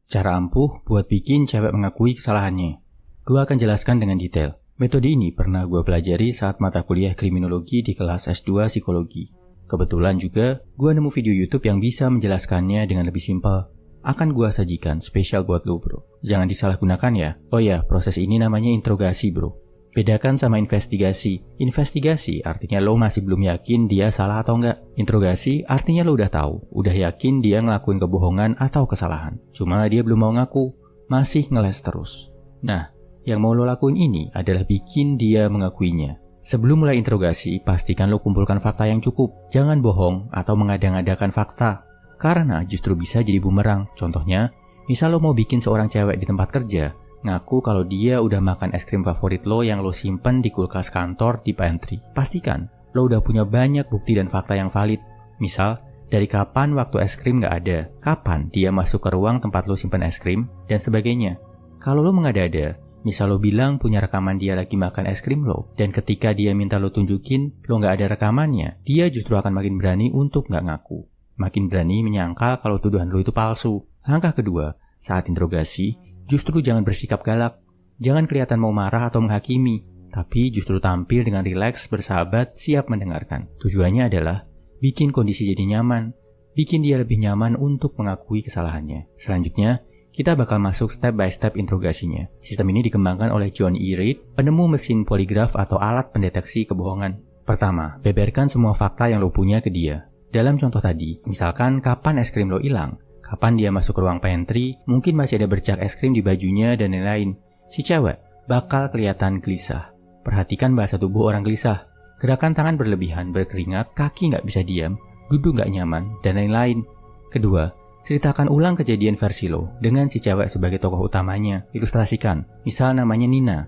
Cara ampuh buat bikin cewek mengakui kesalahannya. Gue akan jelaskan dengan detail. Metode ini pernah gue pelajari saat mata kuliah kriminologi di kelas S2 psikologi. Kebetulan juga gue nemu video YouTube yang bisa menjelaskannya dengan lebih simpel. Akan gue sajikan spesial buat lo bro. Jangan disalahgunakan ya. Oh ya, proses ini namanya interogasi bro. Bedakan sama investigasi. Investigasi artinya lo masih belum yakin dia salah atau enggak. Interogasi artinya lo udah tahu, udah yakin dia ngelakuin kebohongan atau kesalahan. Cuma dia belum mau ngaku, masih ngeles terus. Nah, yang mau lo lakuin ini adalah bikin dia mengakuinya. Sebelum mulai interogasi, pastikan lo kumpulkan fakta yang cukup. Jangan bohong atau mengada-ngadakan fakta. Karena justru bisa jadi bumerang. Contohnya, misal lo mau bikin seorang cewek di tempat kerja ngaku kalau dia udah makan es krim favorit lo yang lo simpen di kulkas kantor di pantry. Pastikan lo udah punya banyak bukti dan fakta yang valid. Misal, dari kapan waktu es krim nggak ada, kapan dia masuk ke ruang tempat lo simpen es krim, dan sebagainya. Kalau lo mengada-ada, misal lo bilang punya rekaman dia lagi makan es krim lo, dan ketika dia minta lo tunjukin, lo nggak ada rekamannya, dia justru akan makin berani untuk nggak ngaku. Makin berani menyangkal kalau tuduhan lo itu palsu. Langkah kedua, saat interogasi, justru jangan bersikap galak. Jangan kelihatan mau marah atau menghakimi, tapi justru tampil dengan rileks, bersahabat, siap mendengarkan. Tujuannya adalah bikin kondisi jadi nyaman, bikin dia lebih nyaman untuk mengakui kesalahannya. Selanjutnya, kita bakal masuk step by step interogasinya. Sistem ini dikembangkan oleh John E. Reid, penemu mesin poligraf atau alat pendeteksi kebohongan. Pertama, beberkan semua fakta yang lo punya ke dia. Dalam contoh tadi, misalkan kapan es krim lo hilang, kapan dia masuk ke ruang pantry, mungkin masih ada bercak es krim di bajunya, dan lain-lain. Si cewek bakal kelihatan gelisah. Perhatikan bahasa tubuh orang gelisah. Gerakan tangan berlebihan, berkeringat, kaki nggak bisa diam, duduk nggak nyaman, dan lain-lain. Kedua, ceritakan ulang kejadian versi lo dengan si cewek sebagai tokoh utamanya. Ilustrasikan, misal namanya Nina.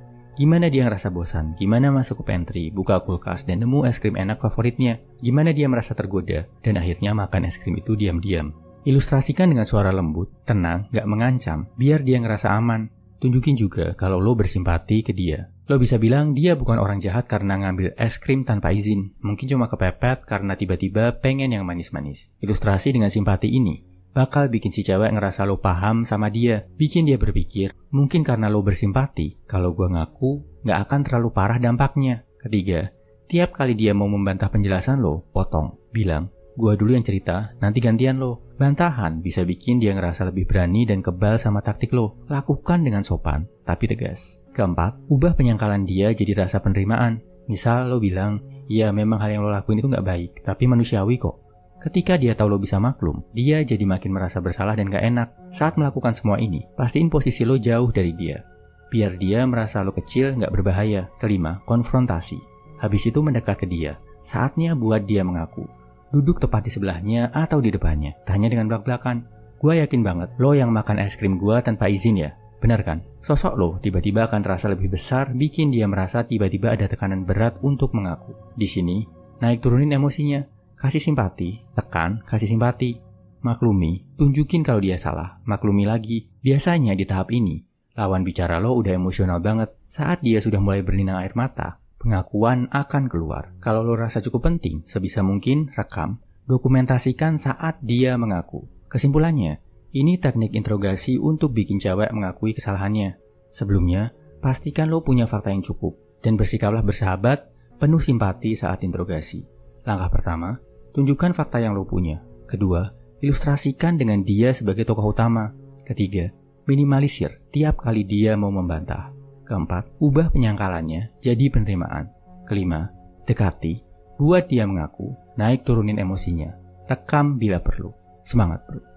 Gimana dia ngerasa bosan, gimana masuk ke pantry, buka kulkas, dan nemu es krim enak favoritnya. Gimana dia merasa tergoda, dan akhirnya makan es krim itu diam-diam. Ilustrasikan dengan suara lembut, tenang, gak mengancam, biar dia ngerasa aman. Tunjukin juga kalau lo bersimpati ke dia. Lo bisa bilang dia bukan orang jahat karena ngambil es krim tanpa izin. Mungkin cuma kepepet karena tiba-tiba pengen yang manis-manis. Ilustrasi dengan simpati ini bakal bikin si cewek ngerasa lo paham sama dia. Bikin dia berpikir, mungkin karena lo bersimpati, kalau gue ngaku gak akan terlalu parah dampaknya. Ketiga, tiap kali dia mau membantah penjelasan lo, potong. Bilang, gua dulu yang cerita, nanti gantian lo. Bantahan bisa bikin dia ngerasa lebih berani dan kebal sama taktik lo. Lakukan dengan sopan, tapi tegas. Keempat, ubah penyangkalan dia jadi rasa penerimaan. Misal lo bilang, ya memang hal yang lo lakuin itu gak baik, tapi manusiawi kok. Ketika dia tahu lo bisa maklum, dia jadi makin merasa bersalah dan gak enak. Saat melakukan semua ini, pastiin posisi lo jauh dari dia. Biar dia merasa lo kecil gak berbahaya. Kelima, konfrontasi. Habis itu mendekat ke dia. Saatnya buat dia mengaku. Duduk tepat di sebelahnya atau di depannya. Tanya dengan belak-belakan. Gua yakin banget lo yang makan es krim gua tanpa izin ya. Benar kan? Sosok lo tiba-tiba akan terasa lebih besar, bikin dia merasa tiba-tiba ada tekanan berat untuk mengaku. Di sini, naik turunin emosinya. Kasih simpati, tekan, kasih simpati. Maklumi, tunjukin kalau dia salah. Maklumi lagi. Biasanya di tahap ini, lawan bicara lo udah emosional banget. Saat dia sudah mulai berlinang air mata, pengakuan akan keluar. Kalau lo rasa cukup penting, sebisa mungkin rekam, dokumentasikan saat dia mengaku. Kesimpulannya, ini teknik interogasi untuk bikin cewek mengakui kesalahannya. Sebelumnya, pastikan lo punya fakta yang cukup, dan bersikaplah bersahabat, penuh simpati saat interogasi. Langkah pertama, tunjukkan fakta yang lo punya. Kedua, ilustrasikan dengan dia sebagai tokoh utama. Ketiga, minimalisir tiap kali dia mau membantah. Keempat, ubah penyangkalannya jadi penerimaan. Kelima, dekati, buat dia mengaku, naik turunin emosinya, rekam bila perlu. Semangat bro!